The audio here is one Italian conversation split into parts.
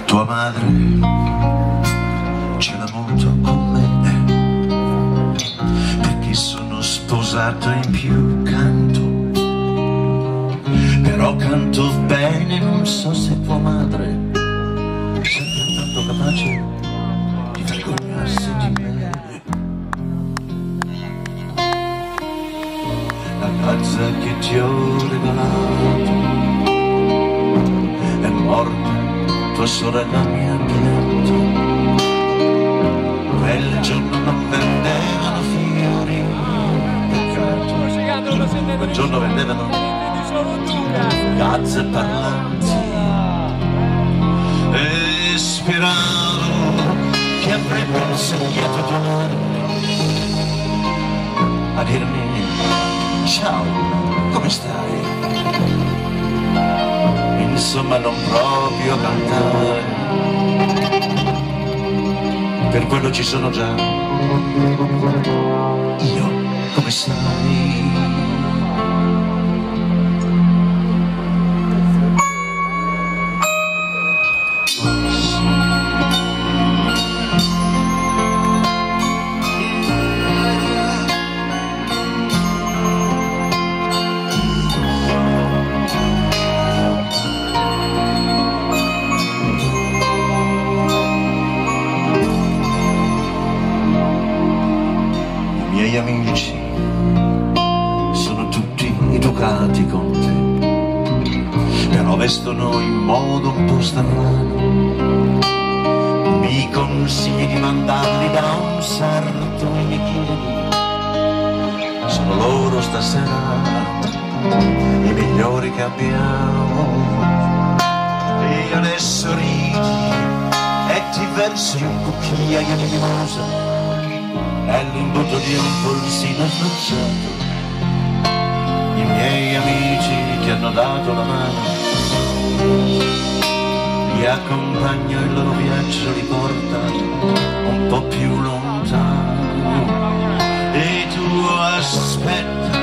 Tua madre ce l'ha avuto con me, perché sono sposato in più canto, però canto bene, non so se tua madre sia tanto capace di vergognarsi di me. La pazza che ti ho regalato è morta, tua sorella mi ha pianto. Quel giorno non vendevano fiori, peccato. Quel giorno vendevano gazze parlanti e speravo che avrebbe insegnato tua madre a dirmi ciao, come stai? Insomma non proprio cantare, per quello ci sono già io, come sai. I miei amici sono tutti educati con te, però vestono in modo un po' strano. Mi consigli di mandarli da un sarto e mi chiedi, sono loro stasera i migliori che abbiamo. E adesso ridi e ti verso in un cucchiaio di mimosa è l'imbuto di un polsino affacciato. I miei amici ti hanno dato la mano, li accompagno, il loro viaggio li porta un po' più lontano. E tu aspetta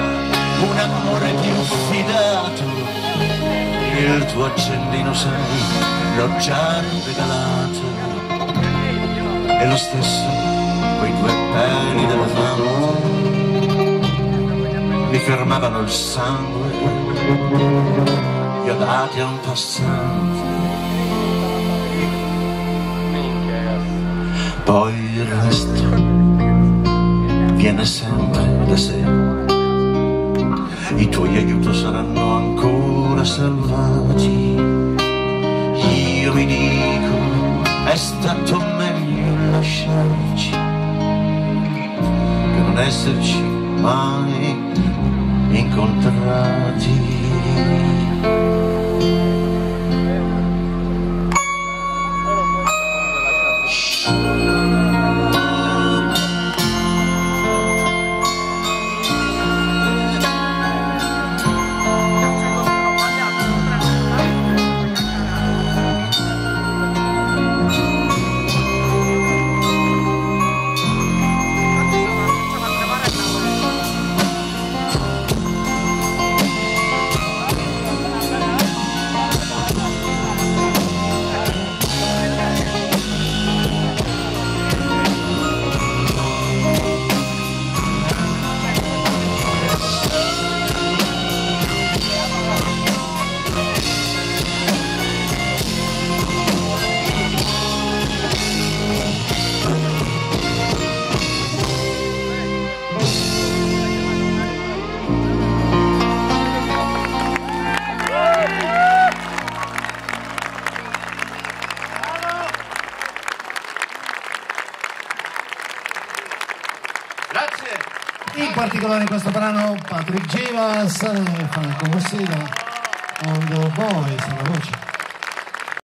un amore più fidato, il tuo accendino sai, l'ho già regalato. E lo stesso quei due peli d'elefante mi fermavano il sangue, li ho dati a un passante. Poi il resto viene sempre da sé, i tuoi aiuti saranno ancora salvati. Io mi dico, è stato meglio lasciarci che non esserci mai incontrati. Grazie. In particolare in questo brano Patrick Givas, Franco Mossina, On the Boys, alla voce.